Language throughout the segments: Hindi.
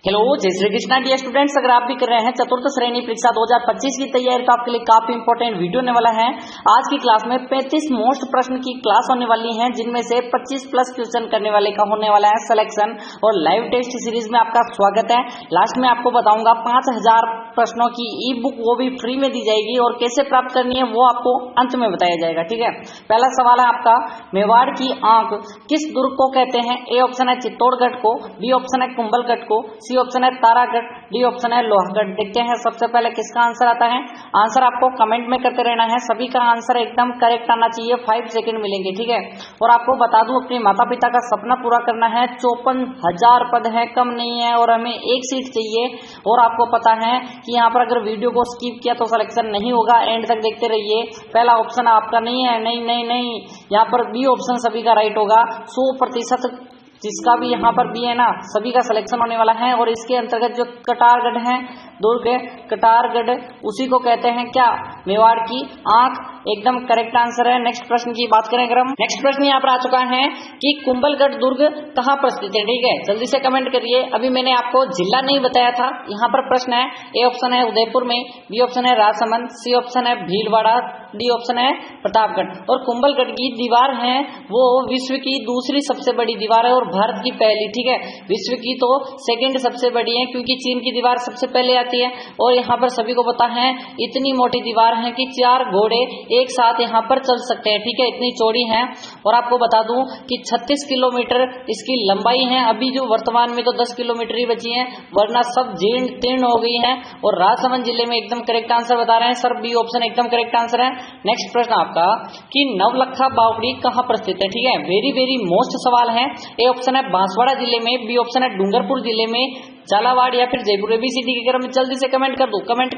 हेलो, जय श्री कृष्णा डियर स्टूडेंट्स। अगर आप भी कर रहे हैं चतुर्थ श्रेणी परीक्षा 2025 की तैयारी तो आपके लिए काफी इंपॉर्टेंट वीडियो होने वाला है। आज की क्लास में 35 मोस्ट प्रश्न की क्लास होने वाली है, जिनमें से 25 प्लस क्वेश्चन करने वाले का होने वाला है सिलेक्शन। और लाइव टेस्ट सीरीज में आपका स्वागत है। लास्ट में आपको बताऊंगा 5000 प्रश्नों की ई बुक, वो भी फ्री में दी जाएगी, और कैसे प्राप्त करनी है वो आपको अंत में बताया जाएगा। ठीक है, पहला सवाल है आपका, मेवाड़ की आंख किस दुर्ग को कहते हैं? ए ऑप्शन है चित्तौड़गढ़ को, बी ऑप्शन है कुंभलगढ़ को, सी ऑप्शन है तारागढ़, डी ऑप्शन है लोहागढ़। देखते हैं सबसे पहले किसका आंसर आता है। आंसर आपको कमेंट में करते रहना है, सभी का आंसर एकदम करेक्ट आना चाहिए। 5 सेकंड मिलेंगे। ठीक है, और आपको बता दूं, अपने माता पिता का सपना पूरा करना है। 54,000 पद है, कम नहीं है, और हमें एक सीट चाहिए। और आपको पता है कि यहाँ पर अगर वीडियो को स्किप किया तो सिलेक्शन नहीं होगा, एंड तक देखते रहिए। पहला ऑप्शन आपका नहीं है, नहीं, यहाँ पर बी ऑप्शन सभी का राइट होगा। 100% जिसका भी यहाँ पर भी है ना, सभी का सिलेक्शन होने वाला है। और इसके अंतर्गत जो कटारगढ़ है, दुर्ग है कटारगढ़, उसी को कहते हैं क्या? मेवाड़ की आंख। एकदम करेक्ट आंसर है। नेक्स्ट प्रश्न की बात करें अगर हम, नेक्स्ट प्रश्न यहाँ पर आ चुका है कि कुंभलगढ़ दुर्ग कहाँ पर स्थित है। ठीक है, जल्दी से कमेंट करिए। अभी मैंने आपको जिला नहीं बताया था। यहाँ पर प्रश्न है, ए ऑप्शन है उदयपुर में, बी ऑप्शन है राजसमंद, सी ऑप्शन है भीलवाड़ा, डी ऑप्शन है प्रतापगढ़। और कुंभलगढ़ की दीवार है वो विश्व की दूसरी सबसे बड़ी दीवार है और भारत की पहली। ठीक है, विश्व की तो सेकंड सबसे बड़ी है, क्योंकि चीन की दीवार सबसे पहले आती है। और यहाँ पर सभी को पता है इतनी मोटी दीवार है कि 4 घोड़े एक साथ यहाँ पर चल सकते हैं। ठीक है, इतनी चौड़ी है। और आपको बता दूं कि 36 किलोमीटर इसकी लंबाई है। अभी जो वर्तमान में तो 10 किलोमीटर ही बची है, वरना सब जीर्ण तीर्ण हो गई है। और राजसमंद जिले में एकदम करेक्ट आंसर बता रहे हैं सर, बी ऑप्शन एकदम करेक्ट आंसर है। नेक्स्ट प्रश्न आपका कि नवलखा बावड़ी कहाँ पर स्थित है। ठीक है, वेरी मोस्ट सवाल है। ए ऑप्शन है बांसवाड़ा जिले में, बी ऑप्शन है डूंगरपुर जिले में, झालावाड़ या फिर जयपुर। ABCD के क्रम में जल्दी से कमेंट कर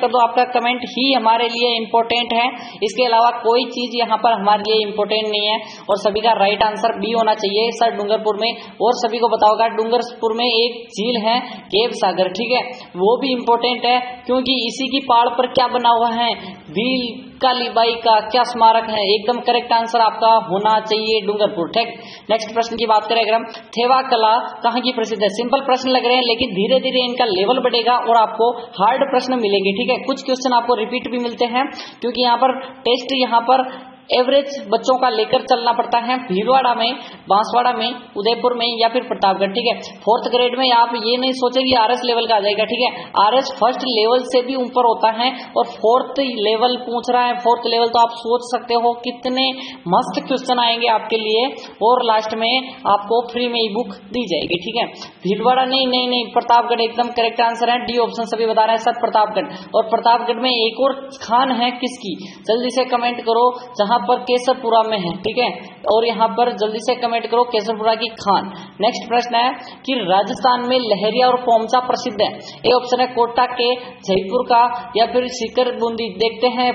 दो। आपका कमेंट ही हमारे लिए इंपॉर्टेंट है, इसके अलावा कोई चीज यहाँ पर हमारे लिए इंपॉर्टेंट नहीं है। और सभी का राइट आंसर बी होना चाहिए सर, डूंगरपुर में। और सभी को पता होगा डूंगरपुर में एक झील है केव सागर। ठीक है, वो भी इंपॉर्टेंट है, क्योंकि इसी की पहाड़ पर क्या बना हुआ है? भील कालीबाई का क्या स्मारक है? एकदम करेक्ट आंसर आपका होना चाहिए डूंगरपुर। ठीक, नेक्स्ट प्रश्न की बात करें अगर हम, थेवा कला कहाँ की प्रसिद्ध है? सिंपल प्रश्न लग रहे हैं, लेकिन धीरे धीरे इनका लेवल बढ़ेगा और आपको हार्ड प्रश्न मिलेंगे। ठीक है, कुछ क्वेश्चन आपको रिपीट भी मिलते हैं, क्योंकि यहाँ पर टेस्ट यहाँ पर एवरेज बच्चों का लेकर चलना पड़ता है। भीलवाड़ा में, बांसवाड़ा में, उदयपुर में या फिर प्रतापगढ़। ठीक है, 4th ग्रेड में आप ये नहीं सोचेंगे RS लेवल का आ जाएगा। ठीक है, RS फर्स्ट लेवल से भी ऊपर होता है, और 4th लेवल पूछ रहा है। 4th लेवल तो आप सोच सकते हो कितने मस्त क्वेश्चन आएंगे आपके लिए। और लास्ट में आपको फ्री में ई बुक दी जाएगी। ठीक है, भीलवाड़ा नहीं, प्रतापगढ़ एकदम करेक्ट आंसर है। डी ऑप्शन सभी बता रहे हैं सर, प्रतापगढ़। और प्रतापगढ़ में एक और खान है किसकी? जल्दी से कमेंट करो, जहां पर केसरपुरा में है। ठीक है, और यहाँ पर जल्दी से कमेंट करो केसरपुरा की खान। नेक्स्ट प्रश्न है कि राजस्थान में लहरिया और पोमचा प्रसिद्ध है। ए ऑप्शन है कोटा के, जयपुर का या फिर सीकर बूंदी। देखते हैं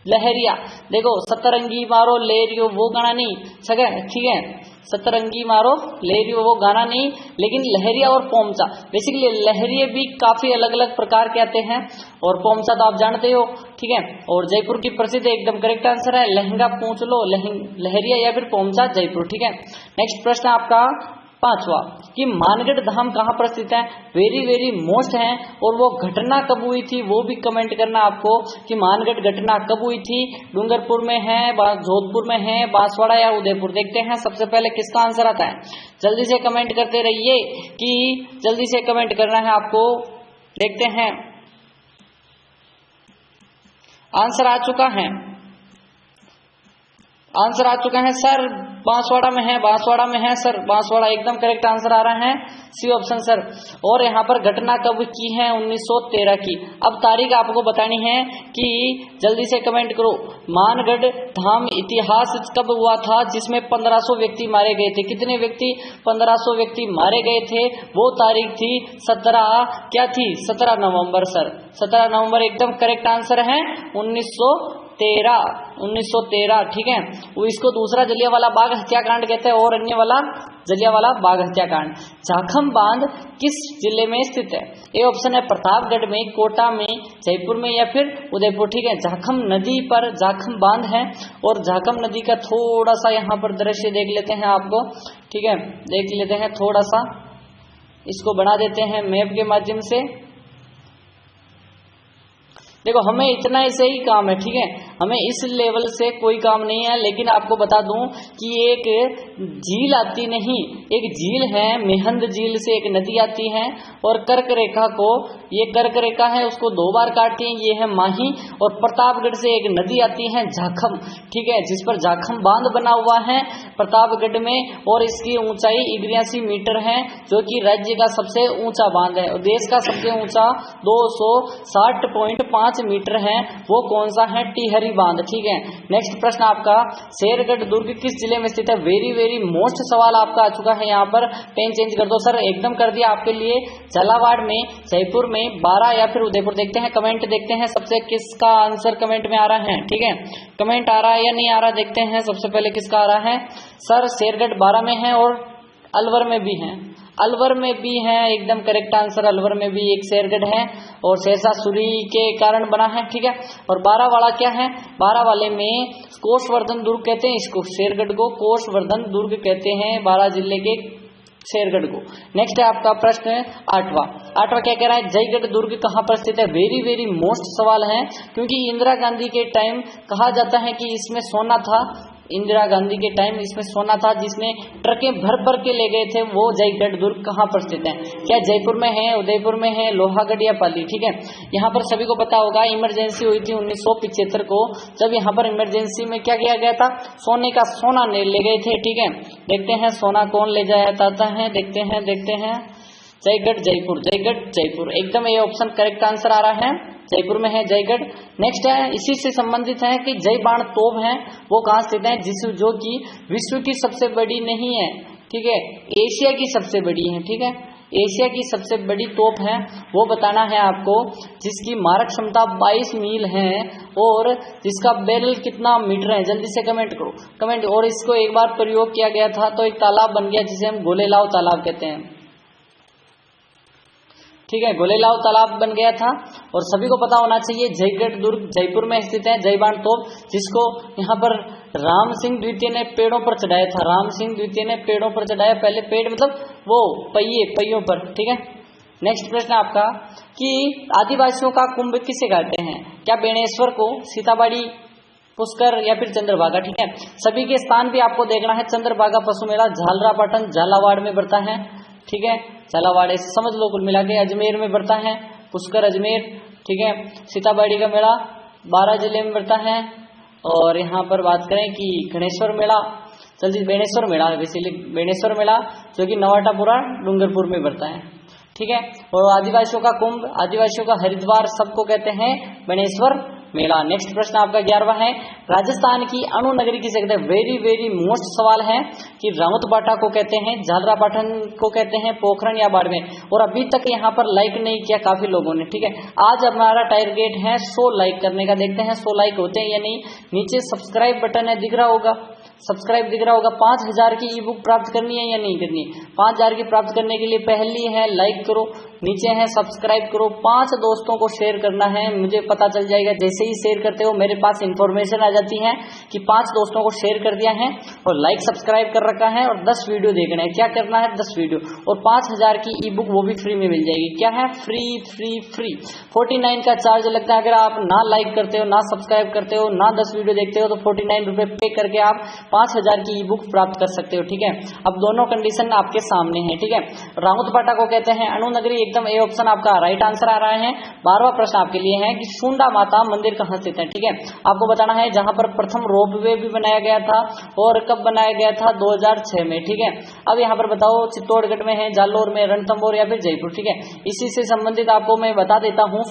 लहरिया, देखो सतरंगी मारो लहरियो वो गाना नहीं सके। ठीक है, सतरंगी मारो लहरियो वो गाना नहीं, लेकिन लहरिया और पोमचा, बेसिकली लहरिये भी काफी अलग अलग प्रकार के आते हैं, और पोमचा तो आप जानते हो। ठीक है, और जयपुर की प्रसिद्ध एकदम करेक्ट आंसर है लहंगा पूछ लो, लहरिया या फिर पोमचा जयपुर। ठीक है, नेक्स्ट प्रश्न आपका 5वां कि मानगढ़ धाम कहाँ पर स्थित है? वेरी मोस्ट है। और वो घटना कब हुई थी वो भी कमेंट करना आपको, कि मानगढ़ घटना कब हुई थी? डूंगरपुर में है, जोधपुर में है, बांसवाड़ा या उदयपुर। देखते हैं सबसे पहले किसका आंसर आता है। जल्दी से कमेंट करते रहिए, कि जल्दी से कमेंट करना है आपको। देखते हैं आंसर आ चुका है, आंसर आ चुका है सर, बांसवाड़ा में है सर, बांसवाड़ा एकदम करेक्ट आंसर आ रहा है, सी ऑप्शन सर। और यहाँ पर घटना कब की है? 1913 की। अब तारीख आपको बतानी है, कि जल्दी से कमेंट करो। मानगढ़ धाम इतिहास कब हुआ था जिसमें 1500 व्यक्ति मारे गए थे? कितने व्यक्ति? 1500 व्यक्ति मारे गए थे। वो तारीख थी 17 नवंबर सर, 17 नवंबर एकदम करेक्ट आंसर है। 1913। ठीक है, वो इसको दूसरा जलियांवाला बाग हत्याकांड कहते हैं, और अन्य वाला जलियांवाला बाग हत्याकांड। जाखम बांध किस जिले में स्थित है? ए ऑप्शन है प्रतापगढ़ में, कोटा में, जयपुर में या फिर उदयपुर। ठीक है, जाखम नदी पर जाखम बांध है, और जाखम नदी का थोड़ा सा यहाँ पर दृश्य देख लेते हैं आपको। ठीक है, देख लेते हैं थोड़ा सा। इसको बना देते हैं मैप के माध्यम से। देखो हमें इतना ऐसे ही काम है, ठीक है, हमें इस लेवल से कोई काम नहीं है। लेकिन आपको बता दूं कि एक झील आती नहीं, एक झील है, मेहंद झील से एक नदी आती है और कर्क रेखा को, ये कर्क रेखा है उसको 2 बार काटती है, ये है माही। और प्रतापगढ़ से एक नदी आती है झाखम, ठीक है, जिस पर झाखम बांध बना हुआ है प्रतापगढ़ में, और इसकी ऊंचाई 83 मीटर है, जो कि राज्य का सबसे ऊंचा बांध है। और देश का सबसे ऊंचा 260.5 मीटर है, वो कौन सा है? टिहरी बांध, ठीक है। नेक्स्ट प्रश्न आपका, शेरगढ़ दुर्ग किस जिले में स्थित है? वेरी मोस्ट सवाल आपका आ चुका है। यहाँ पर पेन चेंज कर दो सर, एकदम कर दिया आपके लिए। झालावाड़ में, जयपुर में, बारा या फिर उदयपुर? देखते हैं कमेंट, देखते हैं सबसे किसका आंसर कमेंट में आ रहा है, ठीक है, कमेंट आ रहा है या नहीं आ रहा, देखते हैं सबसे पहले किसका आ रहा है। सर शेरगढ़ बारा में है और अलवर में भी है, अलवर में भी है, एकदम करेक्ट आंसर, अलवर में भी एक शेरगढ़ है और शेरशाह सूरी के कारण बना है, ठीक है। और 12 वाला क्या है? 12 वाले में कोषवर्धन दुर्ग कहते हैं इसको, शेरगढ़ को कोषवर्धन दुर्ग कहते हैं, 12 जिले के शेरगढ़ को। नेक्स्ट है आपका प्रश्न 8वां क्या कह रहा है? जयगढ़ दुर्ग कहां पर स्थित है? वेरी मोस्ट सवाल है, क्योंकि इंदिरा गांधी के टाइम कहा जाता है कि इसमें सोना था, इंदिरा गांधी के टाइम इसमें सोना था, जिसमें ट्रकें भर के ले गए थे। वो जयगढ़ दुर्ग कहाँ पर स्थित है? क्या जयपुर में है, उदयपुर में है, लोहागढ़ या पाली, ठीक है। यहाँ पर सभी को पता होगा इमरजेंसी हुई थी 1975 को, जब यहाँ पर इमरजेंसी में क्या किया गया था? सोने का सोना ले गए थे, ठीक है। देखते हैं सोना कौन ले जाता है, देखते हैं जयगढ़ जयपुर, जयगढ़ जयपुर, एकदम ये ऑप्शन करेक्ट आंसर आ रहा है, जयपुर में है जयगढ़। नेक्स्ट है, इसी से संबंधित है कि जय बाण तोप है वो कहाँ स्थित है? जो कि विश्व की सबसे बड़ी नहीं है, ठीक है, एशिया की सबसे बड़ी है, ठीक है, एशिया की सबसे बड़ी तोप है, वो बताना है आपको, जिसकी मारक क्षमता 22 मील है और जिसका बैरल कितना मीटर है। जल्दी से कमेंट करो, कमेंट। और इसको एक बार प्रयोग किया गया था तो एक तालाब बन गया जिसे हम गोलेलाव तालाब कहते हैं, ठीक है, गोलेलाव तालाब बन गया था। और सभी को पता होना चाहिए जयगढ़ दुर्ग जयपुर में स्थित है, जयबाण तोप, जिसको यहाँ पर राम सिंह द्वितीय ने पेड़ों पर चढ़ाया था, राम सिंह द्वितीय ने पेड़ों पर चढ़ाया, पहले पेड़ मतलब वो पहियों पर, ठीक है। नेक्स्ट प्रश्न आपका कि आदिवासियों का कुंभ किसे कहते हैं? क्या बेणेश्वर को, सीताबाड़ी, पुष्कर या फिर चंद्रभागा, ठीक है। सभी के स्थान भी आपको देखना है। चंद्रभागा पशु मेला झालरापाटन झालावाड़ में बढ़ता है, ठीक है, झालावाड़ ऐसे समझ लो कुल मिला के। अजमेर में बढ़ता है, पुष्कर अजमेर, ठीक है। सीताबाड़ी का मेला 12 जिले में बढ़ता है। और यहाँ पर बात करें कि गणेश्वर मेला, जल्दी बेणेश्वर मेला, बेसिकली बेणेश्वर मेला जो कि नवाटापुरा डूंगरपुर में बढ़ता है, ठीक है। और आदिवासियों का कुंभ, आदिवासियों का हरिद्वार, सबको कहते हैं बेणेश्वर मेला। नेक्स्ट प्रश्न आपका 11वां है, राजस्थान की अणु नगरी किसे कहते हैं? वेरी मोस्ट सवाल है कि रावतबाटा को कहते हैं, झालरापाटन को कहते हैं, पोखरण या बाड़मेर। और अभी तक यहाँ पर लाइक नहीं किया काफी लोगों ने, ठीक है। आज हमारा टारगेट है 100 लाइक करने का, देखते हैं 100 लाइक होते हैं या नहीं। नीचे सब्सक्राइब बटन है, दिख रहा होगा, सब्सक्राइब दिख रहा होगा। 5000 की ई बुक प्राप्त करनी है या नहीं करनी? 5000 की प्राप्त करने के लिए पहली है लाइक करो, नीचे है सब्सक्राइब करो, 5 दोस्तों को शेयर करना है। मुझे पता चल जाएगा, जैसे ही शेयर करते हो मेरे पास इंफॉर्मेशन आ जाती है कि 5 दोस्तों को शेयर कर दिया है और लाइक सब्सक्राइब कर रखा है और 10 वीडियो देखना है। क्या करना है? 10 वीडियो और 5000 की ई बुक वो भी फ्री में मिल जाएगी। क्या है? फ्री 49 का चार्ज लगता है। अगर आप ना लाइक करते हो, ना सब्सक्राइब करते हो, ना 10 वीडियो देखते हो तो 49 रुपए पे करके आप 5000 की ई बुक प्राप्त कर सकते हो, ठीक है। अब दोनों कंडीशन आपके सामने है, ठीक है। रावतबाटा को कहते हैं अणु नगरी, एकदम ए ऑप्शन आपका राइट आंसर आ रहा है। 12वां प्रश्न आपके लिए है कि शुंडा माता मंदिर कहां स्थित है, ठीक है। आपको बताना है जहां पर प्रथम रोपवे भी बनाया गया था और कब बनाया गया था? 2006 में, ठीक है। अब यहाँ पर बताओ चित्तौड़गढ़ में है, जालोर में, रणथंभौर या फिर जयपुर, ठीक है। इसी से संबंधित आपको मैं बता देता हूँ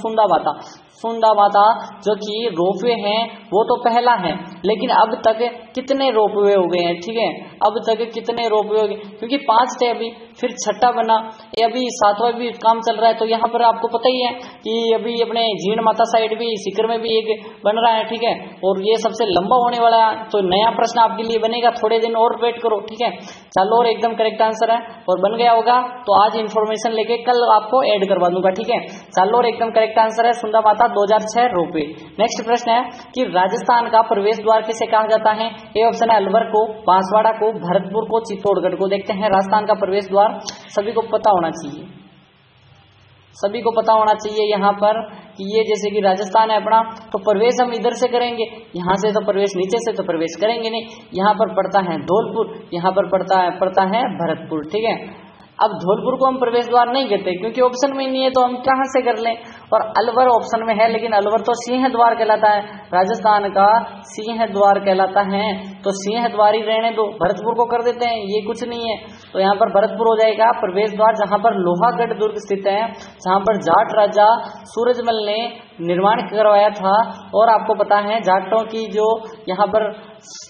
शुंडा माता जो कि रोपवे है वो तो पहला है, लेकिन अब तक कितने रोपवे हो गए हैं, ठीक है। अब तक कितने रोपवे हो गए, क्योंकि 5 थे अभी, फिर 6ठा बना, ये अभी 7वां भी काम चल रहा है। तो यहाँ पर आपको पता ही है कि अभी अपने जीण माता साइड भी, सीकर में भी एक बन रहा है, ठीक है। और ये सबसे लंबा होने वाला है, तो नया प्रश्न आपके लिए बनेगा, थोड़े दिन और वेट करो, ठीक है। चलो, और एकदम करेक्ट आंसर है और बन गया होगा तो आज इन्फॉर्मेशन लेके कल आपको ऐड करवा दूंगा, ठीक है। चलो, और एकदम करेक्ट आंसर है शुंडा माता 2006 रोपवे। नेक्स्ट प्रश्न है कि राजस्थान का प्रवेश द्वार किसे कहा जाता है? ए ऑप्शन है अलवर को, बांसवाड़ा को, भरतपुर को, चित्तौड़गढ़ को। देखते हैं राजस्थान का प्रवेश द्वार द्वार सभी को पता होना चाहिए, सभी को पता होना चाहिए यहाँ पर कि ये जैसे कि राजस्थान है अपना, तो प्रवेश हम इधर से करेंगे, यहाँ से तो प्रवेश नीचे से तो प्रवेश करेंगे नहीं। यहाँ पर पड़ता है धौलपुर, यहाँ पर पड़ता है भरतपुर, ठीक है। अब धौलपुर को हम प्रवेश द्वार नहीं कहते क्योंकि ऑप्शन में नहीं है, तो हम कहाँ से कर लें। और अलवर ऑप्शन में है, लेकिन अलवर तो सिंह द्वार कहलाता है, राजस्थान का सिंह द्वार कहलाता है, तो सिंह द्वार ही रहने दो, भरतपुर को कर देते हैं, ये कुछ नहीं है। तो यहाँ पर भरतपुर हो जाएगा प्रवेश द्वार, जहां पर लोहागढ़ दुर्ग स्थित है, जहां पर जाट राजा सूरजमल ने निर्माण करवाया था। और आपको पता है जाटों की जो यहाँ पर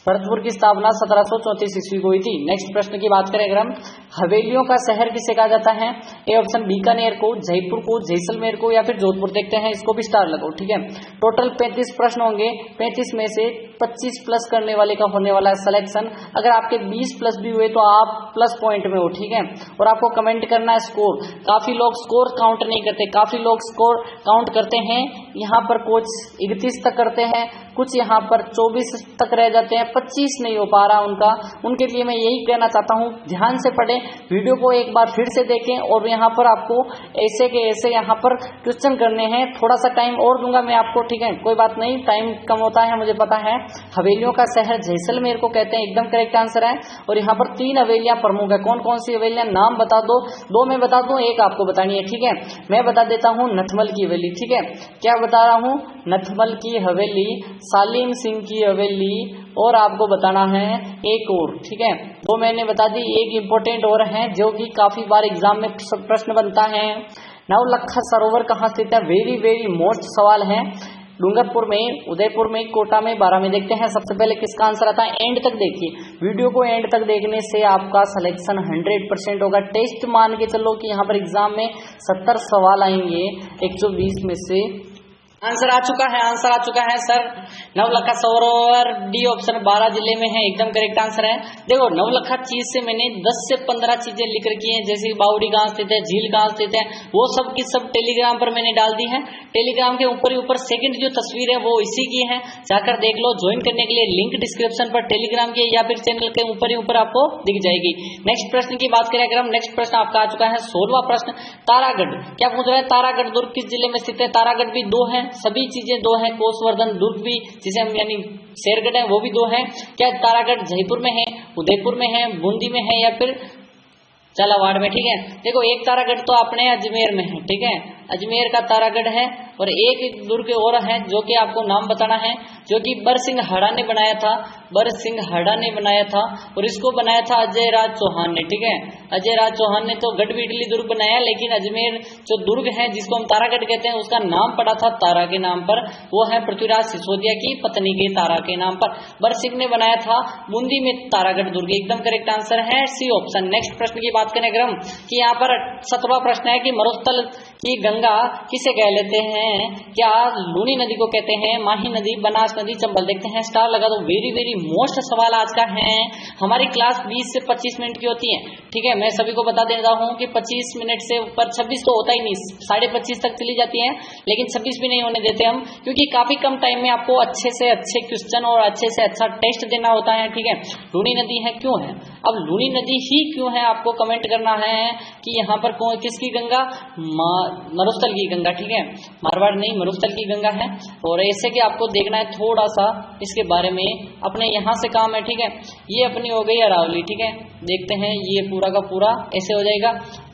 भरतपुर की स्थापना 1734 ईस्वी को हुई थी। नेक्स्ट प्रश्न की बात करें अगर हम, हवेलियों का शहर किसे कहा जाता है? ए ऑप्शन बीकानेर को, जयपुर को, जैसलमेर को या फिर जोधपुर। देखते हैं, इसको भी स्टार लगाओ, ठीक है। टोटल 35 प्रश्न होंगे, 35 में से 25 प्लस करने वाले का होने वाला है सिलेक्शन। अगर आपके 20 प्लस भी हुए तो आप प्लस पॉइंट में हो, ठीक है। और आपको कमेंट करना है स्कोर। काफी लोग स्कोर काउंट नहीं करते, काफी लोग स्कोर काउंट करते हैं। यहाँ पर कुछ 31 तक करते हैं, कुछ यहाँ पर 24 तक रह जाते हैं, 25 नहीं हो पा रहा उनका। उनके लिए मैं यही कहना चाहता हूँ, ध्यान से पढ़ें, वीडियो को एक बार फिर से देखें। और यहाँ पर आपको ऐसे के ऐसे यहाँ पर क्वेश्चन करने हैं। थोड़ा सा टाइम और दूंगा मैं आपको, ठीक है, कोई बात नहीं, टाइम कम होता है मुझे पता है। हवेलियों का शहर जैसलमेर को कहते हैं, एकदम करेक्ट आंसर है। और यहाँ पर 3 हवेलियां प्रमुख है। कौन कौन सी हवेलियां, नाम बता दो, 2 मैं बता दूं, एक आपको बतानी है, ठीक है। मैं बता देता हूँ नथमल की हवेली, ठीक है। क्या बता रहा हूँ? नथमल की हवेली, सालीम सिंह की हवेली, और आपको बताना है एक और, ठीक है। 2 मैंने बता दी, एक इंपॉर्टेंट और है जो कि काफी बार एग्जाम में प्रश्न बनता है। नवलखा सरोवर कहाँ स्थित है? वेरी वेरी मोस्ट सवाल है। डूंगरपुर में, उदयपुर में, कोटा में, बारा में। देखते हैं सबसे पहले किसका आंसर आता है। एंड तक देखिए, वीडियो को एंड तक देखने से आपका सिलेक्शन 100% होगा। टेस्ट मान के चलो कि यहाँ पर एग्जाम में 70 सवाल आएंगे 120 में से। आंसर आ चुका है, आंसर आ चुका है सर। नवलखा सरोवर डी ऑप्शन 12 जिले में है, एकदम करेक्ट आंसर है। देखो नवलखा चीज से मैंने 10 से 15 चीजें लिख रखी हैं, जैसे बावड़ी कहाँ स्थित है, झील कहाँ स्थित है, वो सब की सब टेलीग्राम पर मैंने डाल दी है। टेलीग्राम के ऊपर ही ऊपर सेकंड जो तस्वीर है वो इसी की है, जाकर देख लो। ज्वाइन करने के लिए लिंक डिस्क्रिप्शन पर टेलीग्राम के या फिर चैनल के ऊपर ही ऊपर आपको दिख जाएगी। नेक्स्ट प्रश्न की बात करें अगर हम, नेक्स्ट प्रश्न आपका आ चुका है 16वां प्रश्न। तारागढ़ क्या पूछ रहा है? तारागढ़ दुर्ग किस जिले में स्थित है? तारागढ़ भी 2 है, सभी चीजें 2 है। कोसवर्धन दुर्ग भी जिसे हम यानी शेरगढ़ है वो भी 2 है। क्या तारागढ़ जयपुर में है, उदयपुर में है, बूंदी में है या फिर झालावाड़ में, ठीक है। देखो एक तारागढ़ तो अपने अजमेर में है, ठीक है, अजमेर का तारागढ़ है। और एक दुर्ग और है जो कि आपको नाम बताना है, जो कि बरसिंह हड़ा ने बनाया था, बरसिंह हड़ा ने बनाया था। और इसको बनाया था अजय राज चौहान ने, ठीक है। अजय राज चौहान ने तो गढ़बीडली दुर्ग बनाया, लेकिन अजमेर जो दुर्ग है जिसको हम तारागढ़ कहते हैं उसका नाम पड़ा था तारा के नाम पर, वो है पृथ्वीराज सिसोदिया की पत्नी के तारा के नाम पर। बरसिंह ने बनाया था बूंदी में तारागढ़ दुर्ग, एकदम करेक्ट आंसर है सी ऑप्शन। नेक्स्ट प्रश्न की बात करें अगर हम, कि यहाँ पर 17वां प्रश्न है कि मरुस्थल की गंगा किसे कह लेते हैं? क्या लूनी नदी को कहते हैं, माही नदी, बनास नदी, चंबल। देखते हैं, स्टार लगा दो। वेरी वेरी मोस्ट सवाल आज का है। हमारी क्लास 20 से 25 मिनट की होती है, ठीक है। मैं सभी को बता देता हूँ कि 25 मिनट से ऊपर 26 तो होता ही नहीं, 25.5 तक चली जाती है, लेकिन 26 भी नहीं होने देते हम, क्योंकि काफी कम टाइम में आपको अच्छे से अच्छे क्वेश्चन और अच्छे से अच्छा टेस्ट देना होता है, ठीक है। लूनी नदी है, क्यों है? अब लूनी नदी ही क्यों है आपको कमेंट करना है कि यहाँ पर किसकी गंगा? मरुस्थल की गंगा, ठीक है, मारवाड़ नहीं, मरुस्थल की गंगा है। और ऐसे कि आपको देखना है थोड़ा सा इसके बारे में, अपने यहाँ से काम है, ठीक है। ये अपनी हो गई अरावली, ठीक है। देखते हैं ये पूरा का पूरा ऐसे हो जाएगा।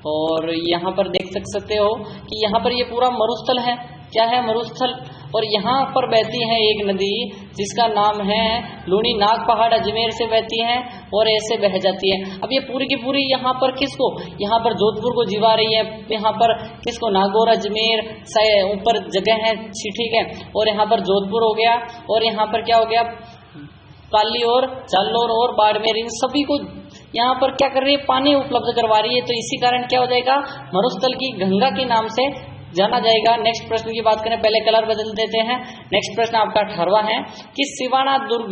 और यहाँ पर देख सकते हो कि यहाँ पर ये पूरा मरुस्थल है। क्या है? मरुस्थल। और यहाँ पर बहती है एक नदी जिसका नाम है लूनी, नाग पहाड़ अजमेर से बहती है और ऐसे बह जाती है। अब ये पूरी की पूरी यहाँ पर किसको? यहाँ पर जोधपुर को जीवा रही है, यहाँ पर किसको? नागौर अजमेर ऊपर जगह है, ठीक है। और यहाँ पर जोधपुर हो गया, और यहाँ पर क्या हो गया? पाली और जालोर और बाड़मेर, इन सभी को यहाँ पर क्या कर रही है? पानी उपलब्ध करवा रही है। तो इसी कारण क्या हो जाएगा? मरुस्थल की गंगा के नाम से जाना जाएगा। नेक्स्ट प्रश्न की बात करें, पहले कलर बदल देते हैं। नेक्स्ट प्रश्न आपका 18वां है कि सिवाना दुर्ग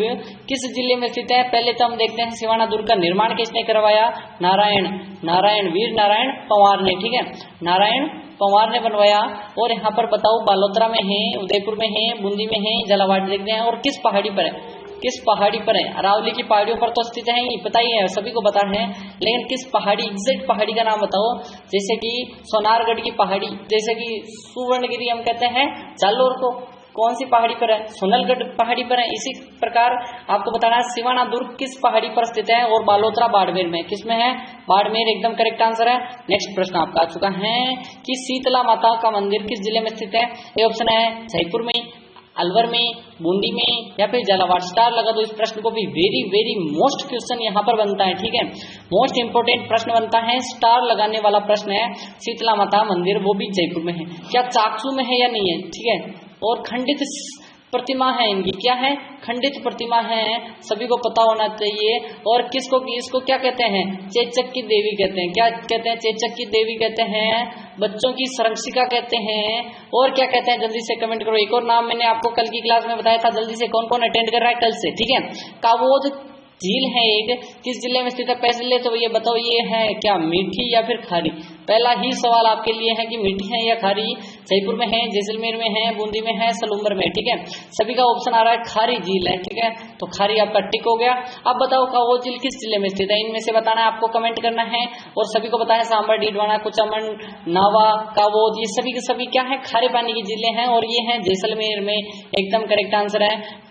किस जिले में स्थित है? पहले तो हम देखते हैं सिवाना दुर्ग का निर्माण किसने करवाया? नारायण वीर नारायण पंवार ने, ठीक है, नारायण पंवार ने बनवाया। और यहाँ पर बताओ बालोतरा में है, उदयपुर में है, बूंदी में है, झालावाड़ देखते हैं। और किस पहाड़ी पर है? किस पहाड़ी पर है? अरावली की पहाड़ियों पर तो स्थित है ही, पता ही है, सभी को पता है, लेकिन किस पहाड़ी, एग्जैक्ट पहाड़ी का नाम बताओ। जैसे कि सोनारगढ़ की पहाड़ी, जैसे कि सुवर्णगिरी हम कहते हैं जालोर को, कौन सी पहाड़ी पर है? सोनलगढ़ पहाड़ी पर है। इसी प्रकार आपको बताना है सिवाना दुर्ग किस पहाड़ी पर स्थित है, और बालोतरा बाड़मेर में, किसमें है? बाड़मेर एकदम करेक्ट आंसर है। नेक्स्ट प्रश्न आपका आ चुका है कि शीतला माता का मंदिर किस जिले में स्थित है? ये ऑप्शन है जयपुर में, अलवर में, बूंदी में या फिर झालावाड़। स्टार लगा दो इस प्रश्न को भी, वेरी वेरी मोस्ट क्वेश्चन यहाँ पर बनता है, ठीक है, मोस्ट इंपोर्टेंट प्रश्न बनता है, स्टार लगाने वाला प्रश्न है। शीतला माता मंदिर वो भी जयपुर में है, क्या चाकसू में है या नहीं है, ठीक है, और खंडित प्रतिमा है इनकी, क्या है? खंडित प्रतिमा है, सभी को पता होना चाहिए। और किसको, इसको क्या कहते हैं? चेचक की देवी कहते हैं। क्या कहते हैं? चेचक की देवी कहते हैं, बच्चों की संरक्षिका कहते हैं, और क्या कहते हैं? जल्दी से कमेंट करो। एक और नाम मैंने आपको कल की क्लास में बताया था, जल्दी से कौन कौन अटेंड कर रहा है कल से, ठीक है। कावोज झील है एक, किस जिले में स्थित है? पहले तो ये बताओ, ये है क्या मीठी या फिर खारी? पहला ही सवाल आपके लिए है कि मीठी है या खारी। जयपुर में है, जैसलमेर में है, बूंदी में है, सलूम्बर में, ठीक है। सभी का ऑप्शन आ रहा है खारी झील है, ठीक है, तो खारी आपका टिक हो गया। अब बताओ कावोज झील किस जिले में स्थित है? इनमें से बताना है, आपको कमेंट करना है। और सभी को बताया सांबर, डीडवाना, कुचामन, नावा, कावोज, ये सभी के सभी क्या है? खारे पानी की जिले हैं, और ये है जैसलमेर में, एकदम करेक्ट आंसर है।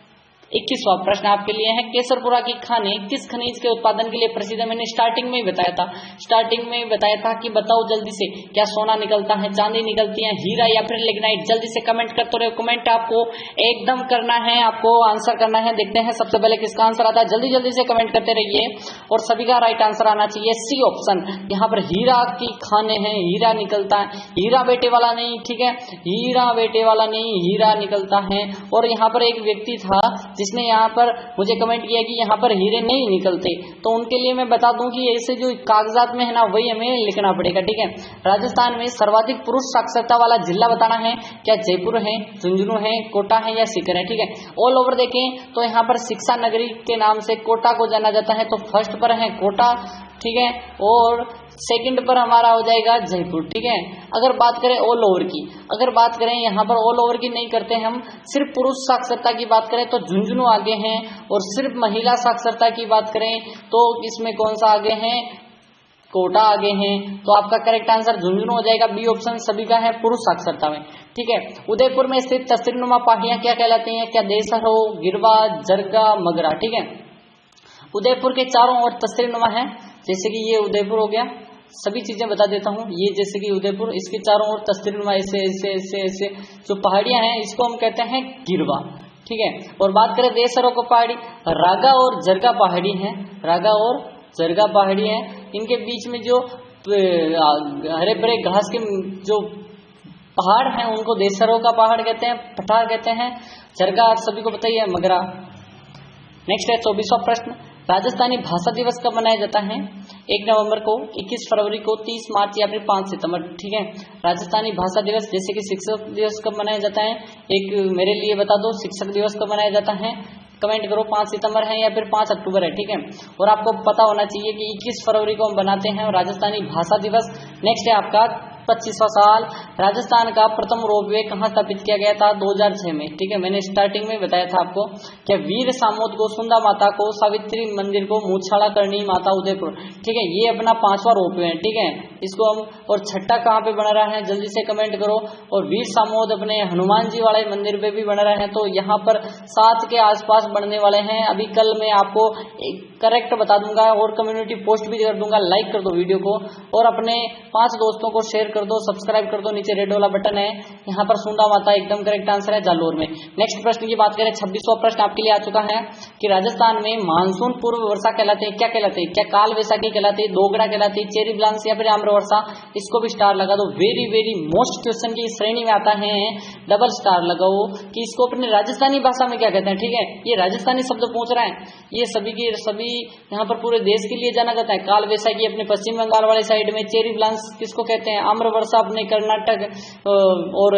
21वां प्रश्न आपके लिए है, केसरपुरा की खानें किस खनिज के उत्पादन के लिए प्रसिद्ध है? मैंने स्टार्टिंग में ही बताया था, कि बताओ जल्दी से, क्या सोना निकलता है, चांदी निकलती है, हीरा या फिर लिग्नाइट? जल्दी से कमेंट करते रहो, कमेंट आपको एकदम करना है, आपको आंसर करना है। देखते हैं सबसे पहले किसका आंसर आता है, जल्दी जल्दी से कमेंट करते रहिए, और सभी का राइट आंसर आना चाहिए सी ऑप्शन। यहाँ पर हीरा की खाने हैं, हीरा निकलता है, हीरा बेटे वाला नहीं, ठीक है, हीरा बेटे वाला नहीं, हीरा निकलता है। और यहाँ पर एक व्यक्ति था जिसने यहाँ पर मुझे कमेंट किया कि यहाँ पर हीरे नहीं निकलते, तो उनके लिए मैं बता दूं कि ऐसे जो कागजात में है ना, वही हमें लिखना पड़ेगा, ठीक है। राजस्थान में सर्वाधिक पुरुष साक्षरता वाला जिला बताना है, क्या जयपुर है, झुंझुनू है, कोटा है या सीकर है, ठीक है। ऑल ओवर देखें तो यहाँ पर शिक्षा नगरी के नाम से कोटा को जाना जाता है, तो फर्स्ट पर है कोटा, ठीक है, और सेकंड पर हमारा हो जाएगा जयपुर, ठीक है। अगर बात करें ऑल ओवर की, अगर बात करें यहाँ पर ऑल ओवर की नहीं करते हम, सिर्फ पुरुष साक्षरता की बात करें तो झुंझुनू आगे हैं, और सिर्फ महिला साक्षरता की बात करें तो इसमें कौन सा आगे है? कोटा आगे हैं। तो आपका करेक्ट आंसर झुंझुनू हो जाएगा, बी ऑप्शन सभी का है पुरुष साक्षरता में, ठीक है। उदयपुर में स्थित तस्वीरनुमा पहाड़ियां क्या कहलाती हैं? क्या देसर हो, गिरवा, जरगा, मगरा, ठीक है। उदयपुर के चारों ओर तस्वीरनुमा है, जैसे कि ये उदयपुर हो गया, सभी चीजें बता देता हूँ। ये जैसे कि उदयपुर, इसके चारों ओर तस्वीरनुमा ऐसे ऐसे ऐसे ऐसे जो पहाड़ियां हैं, इसको हम कहते हैं गिरवा, ठीक है। और बात करें देसरों को पहाड़ी, रागा और जरगा पहाड़ी है, रागा और जरगा पहाड़ी है, इनके बीच में जो हरे भरे घास के जो पहाड़ हैं उनको देसरों का पहाड़ कहते हैं, पठार कहते हैं। जरगा आप सभी को बताइए, मगरा। नेक्स्ट है 24वां प्रश्न, राजस्थानी भाषा दिवस कब मनाया जाता है? 1 नवंबर को, 21 फरवरी को, 30 मार्च या फिर 5 सितंबर, ठीक है। राजस्थानी भाषा दिवस, जैसे कि शिक्षक दिवस कब मनाया जाता है? एक मेरे लिए बता दो, शिक्षक दिवस कब मनाया जाता है? कमेंट करो, 5 सितंबर है या फिर 5 अक्टूबर है, ठीक है। और आपको पता होना चाहिए कि 21 फरवरी को हम बनाते हैं राजस्थानी भाषा दिवस। नेक्स्ट है आपका 25वां सवाल, राजस्थान का प्रथम रोपवे कहाँ स्थापित किया गया था? 2006 में, ठीक है। मैंने स्टार्टिंग में बताया था आपको, क्या वीर सामोद को, सुंदा माता को, सावित्री मंदिर को, मूछाड़ा करनी माता उदयपुर, ठीक है। ये अपना 5वां रोपवे है, ठीक है, इसको हम। और छठा कहाँ पे बन रहा है? जल्दी से कमेंट करो। और वीर सामोद अपने हनुमान जी वाले मंदिर पे भी बन रहे हैं, तो यहाँ पर 7 के आसपास बनने वाले हैं। अभी कल मैं आपको करेक्ट बता दूंगा और कम्युनिटी पोस्ट भी कर दूंगा। लाइक कर दो वीडियो को और अपने 5 दोस्तों को शेयर कर दो, सब्सक्राइब कर दो, नीचे रेड वाला बटन है। यहाँ पर सुंदा माता एकदम करेक्ट आंसर है, जालोर में। नेक्स्ट प्रश्न की बात करें, 26वां प्रश्न आपके लिए आ चुका है कि राजस्थान में मानसून पूर्व वर्षा कहलाते हैं, क्या कहलाते हैं? क्या काल वैसाखी कहलाती है, दोगड़ा कहलाती है, चेरी ब्लांस या फिर आम्र वर्षा? इसको भी स्टार लगा दो। वेरी वेरी मोस्ट क्वेश्चन की श्रेणी में आता है, डबल स्टार लगाओ कि इसको अपने राजस्थानी भाषा में क्या कहते हैं, ठीक है। ये राजस्थानी शब्द पूछ रहा है, ये सभी की सभी यहाँ पर पूरे देश के लिए जाना जाता है। काल वैसाखी अपने पश्चिम बंगाल वाले साइड में, चेरी ब्लांस किसको कहते हैं? आम्र वर्षा अपने कर्नाटक और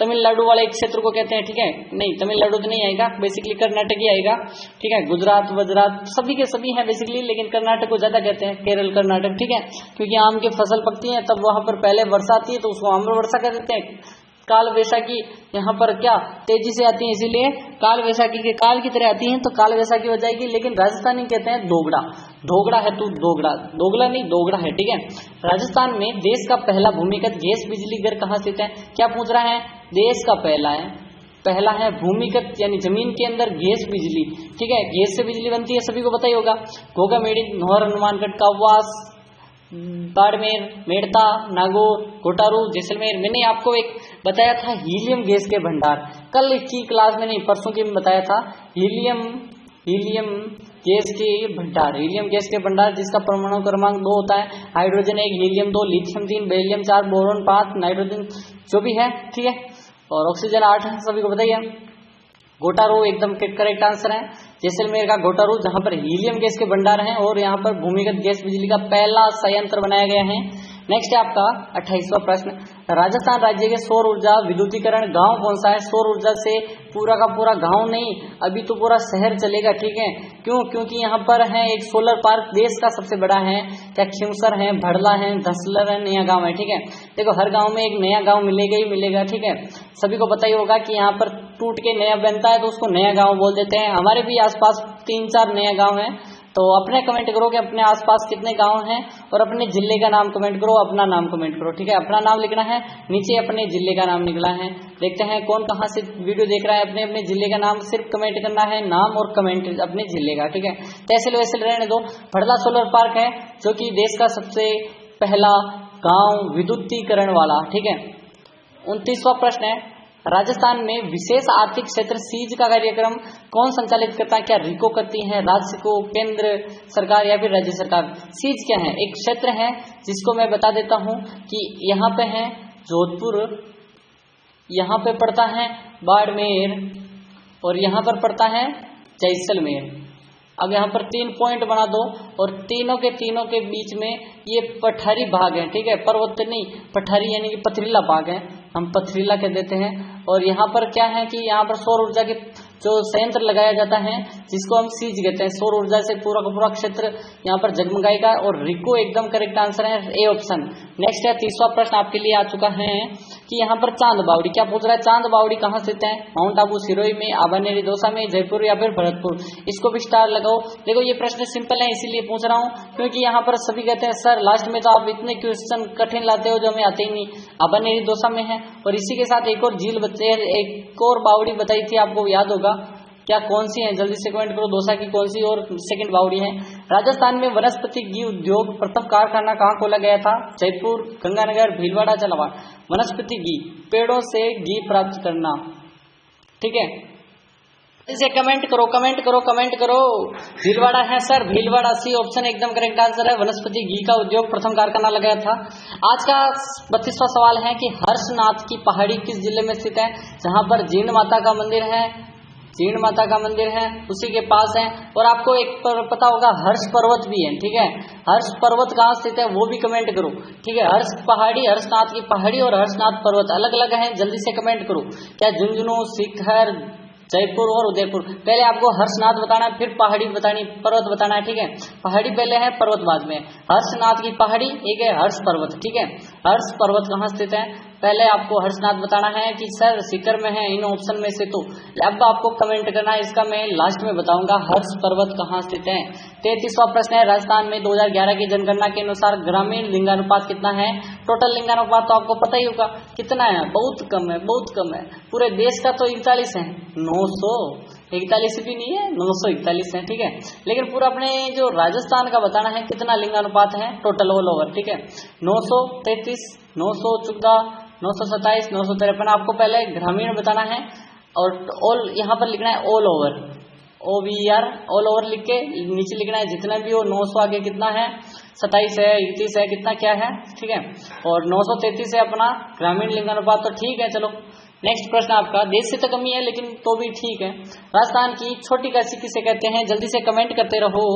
तमिलनाडु वाले क्षेत्र को कहते हैं, ठीक है। नहीं, तमिलनाडु तो नहीं आएगा, बेसिकली कर्नाटक ही आएगा, ठीक है। गुजरात वजरात सभी के सभी हैं बेसिकली, लेकिन कर्नाटक को ज्यादा कहते हैं, केरल कर्नाटक, ठीक है। क्योंकि आम की फसल पकती है तब वहां पर पहले वर्षा आती है तो उसको आम्र वर्षा कह देते हैं। काल वैशाखी यहाँ पर क्या तेजी से आती है, इसीलिए काल वैशाखी के काल की तरह आती हैं, तो काल वैशाखी हो जाएगी। लेकिन राजस्थानी कहते हैं दोगड़ा, दोगड़ा है तू दोगड़ा, दोगला नहीं दोगड़ा है, ठीक है। राजस्थान में देश का पहला भूमिगत गैस बिजली घर कहाँ स्थित है, क्या पूछ रहा है, देश का पहला है भूमिगत यानी जमीन के अंदर गैस बिजली, ठीक है। गैस से बिजली बनती है, सभी को पता ही होगा। घोघा, मेड़ी, नौहर, हनुमानगढ़, कावास, बाड़मेर, मेड़ता, नागौर, घोटारू, जैसलमेर। मैंने आपको एक बताया था हीलियम गैस के भंडार, कल की क्लास में नहीं परसों की में बताया था, हीलियम गैस के भंडार, हीलियम गैस के भंडार जिसका परमाणु क्रमांक 2 होता है, hydrogen 1, helium 2, lithium 3, beryllium 4, boron 5, nitrogen जो भी है, ठीक है, और ऑक्सीजन 8 है, सभी को बताइए। घोटारू एकदम करेक्ट आंसर है, जैसलमेर का घोटारू, जहां पर हीलियम गैस के भंडार हैं और यहां पर भूमिगत गैस बिजली का पहला संयंत्र बनाया गया है। नेक्स्ट है आपका 28वां प्रश्न, राजस्थान राज्य के सौर ऊर्जा विद्युतीकरण गांव कौन सा है। सौर ऊर्जा से पूरा का पूरा गांव नहीं, अभी तो पूरा शहर चलेगा, ठीक है। क्यों, क्योंकि यहाँ पर है एक सोलर पार्क देश का सबसे बड़ा है, क्या खिमसर है, भड़ला है, धसलर है, नया गांव है, ठीक है। देखो हर गांव में एक नया गांव मिलेगा ही मिलेगा, ठीक है। सभी को पता ही होगा कि यहाँ पर टूट के नया बनता है तो उसको नया गांव बोल देते हैं। हमारे भी आसपास 3-4 नया गांव है, तो अपने कमेंट करो कि अपने आसपास कितने गांव हैं और अपने जिले का नाम कमेंट करो, अपना नाम कमेंट करो, ठीक है। अपना नाम लिखना है, नीचे अपने जिले का नाम निकला है। देखते हैं कौन कहां से वीडियो देख रहा है, अपने अपने जिले का नाम सिर्फ कमेंट करना है, नाम और कमेंट अपने जिले का, ठीक है। तहसील वैसे रहने दो। भड़ला सोलर पार्क है जो कि देश का सबसे पहला गाँव विद्युतीकरण वाला, ठीक है। 29वां प्रश्न है, राजस्थान में विशेष आर्थिक क्षेत्र सीज का कार्यक्रम कौन संचालित करता है, क्या रिको करती है, राज्य को, केंद्र सरकार या फिर राज्य सरकार। सीज क्या है, एक क्षेत्र है जिसको मैं बता देता हूं कि यहाँ पे है जोधपुर, यहाँ पे पड़ता है बाड़मेर और यहाँ पर पड़ता है जैसलमेर। अब यहाँ पर 3 पॉइंट बना दो और तीनों के बीच में ये पठारी भाग है, ठीक है, पर्वत नहीं, पठारी यानी कि पथरीला भाग है, हम पथरीला कह देते हैं। और यहाँ पर क्या है कि यहाँ पर सौर ऊर्जा के जो संयंत्र लगाया जाता है जिसको हम सीज कहते हैं, सौर ऊर्जा से पूरा का पूरा क्षेत्र यहाँ पर जगमगाएगा। और रिको एकदम करेक्ट आंसर है, ए ऑप्शन। नेक्स्ट है 30वां प्रश्न आपके लिए आ चुका है कि यहाँ पर चांद बावड़ी, क्या पूछ रहा है, चांद बावड़ी कहाँ स्थित है, माउंट आबू, सिरोही में, आबानेरी दोसा में, जयपुर या फिर भरतपुर। इसको भी स्टार लगाओ। देखो ये प्रश्न सिंपल है इसीलिए पूछ रहा हूँ क्योंकि यहाँ पर सभी कहते हैं सर लास्ट में तो आप इतने क्वेश्चन कठिन लाते हो जो हमें आते ही नहीं। आबानेरी दोसा में है और इसी के साथ एक और झील एक और बावड़ी बताई थी, आपको याद होगा, क्या कौन सी है, जल्दी से कमेंट करो, दोसा की कौन सी और सेकंड बावड़ी है। राजस्थान में वनस्पति घी उद्योग प्रथम कारखाना कहाँ खोला गया था, जयपुर, गंगानगर, भीलवाड़ा, झालावाड़। वनस्पति घी, पेड़ों से घी प्राप्त करना, ठीक है। इसे कमेंट करो। भीलवाड़ा है सर, भीलवाड़ा, सी ऑप्शन एकदम करेक्ट आंसर है। वनस्पति घी का उद्योग प्रथम कारखाना लगाया था। आज का 32वां सवाल है कि हर्षनाथ की पहाड़ी किस जिले में स्थित है, जहां पर जीर्ण माता का मंदिर है, उसी के पास है। और आपको एक पता होगा हर्ष पर्वत भी है, ठीक है। हर्ष पर्वत कहाँ स्थित है वो भी कमेंट करो, ठीक है। हर्ष पहाड़ी, हर्षनाथ की पहाड़ी और हर्षनाथ पर्वत अलग अलग हैं, जल्दी से कमेंट करो। क्या झुंझुनू, शिखर, जयपुर और उदयपुर। पहले आपको हर्षनाथ बताना है, फिर पहाड़ी बतानी, पर्वत बताना है, ठीक है। पहाड़ी पहले है, पर्वत बाद में। हर्षनाथ की पहाड़ी, एक है हर्ष पर्वत, ठीक है। हर्ष पर्वत कहाँ स्थित है, पहले आपको हर्षनाथ बताना है कि सर शिखर में है इन ऑप्शन में से, तो अब आपको कमेंट करना है, इसका मैं लास्ट में बताऊंगा हर्ष पर्वत कहाँ स्थित है। 33वां प्रश्न है, राजस्थान में 2011 की जनगणना के अनुसार ग्रामीण लिंगानुपात कितना है। टोटल लिंगानुपात तो आपको पता ही होगा कितना है, बहुत कम है। पूरे देश का तो 41 है, 941 भी नहीं है, 941 है, ठीक है। लेकिन पूरा अपने जो राजस्थान का बताना है कितना लिंगानुपात है टोटल ऑल ओवर, ठीक है। 933, 914, 927, 953 आपको पहले ग्रामीण बताना है और ऑल यहाँ पर लिखना है all over, OVR all over लिख के नीचे लिखना है जितना भी हो। 900 आगे कितना है, 27 है, 31 है, कितना क्या है, ठीक है। और 933 है अपना ग्रामीण लिंगानुपात, तो ठीक है। चलो नेक्स्ट प्रश्न आपका, देश से तो कमी है लेकिन तो भी ठीक है। राजस्थान की छोटी काशी किसे कहते हैं, जल्दी से कमेंट करते रहो।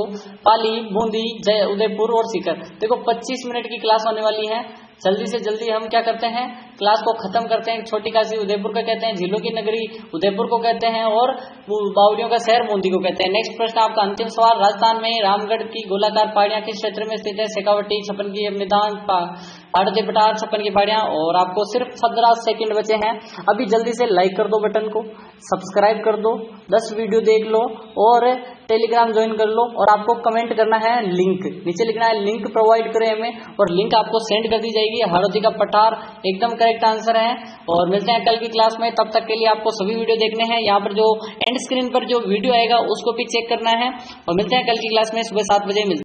पाली, बूंदी, उदयपुर और सीकर। देखो 25 मिनट की क्लास होने वाली है, जल्दी से जल्दी हम क्या करते हैं क्लास को खत्म करते हैं। छोटी काशी उदयपुर को कहते हैं, झीलों की नगरी उदयपुर को कहते हैं और बावड़ियों का शहर बूंदी को कहते हैं। नेक्स्ट प्रश्न आपका अंतिम सवाल, राजस्थान में रामगढ़ की गोलाकार पहाड़ियां किस क्षेत्र में स्थित है? शेखावटी, छप्पन की मैदान, हाड़ोती पठार, छप्पन की पहाड़ियां। और आपको सिर्फ 15 सेकंड बचे हैं, अभी जल्दी से लाइक कर दो बटन को, सब्सक्राइब कर दो, 10 वीडियो देख लो और टेलीग्राम ज्वाइन कर लो। और आपको कमेंट करना है लिंक, नीचे लिखना है लिंक प्रोवाइड करें हमें, और लिंक आपको सेंड कर दी जाएगी। हाड़ोती का पठार एकदम करेक्ट आंसर है। और मिलते हैं कल की क्लास में, तब तक के लिए आपको सभी वीडियो देखने हैं। यहाँ पर जो एंड स्क्रीन पर जो वीडियो आएगा उसको भी चेक करना है। और मिलते हैं कल की क्लास में सुबह 7 बजे मिलते हैं।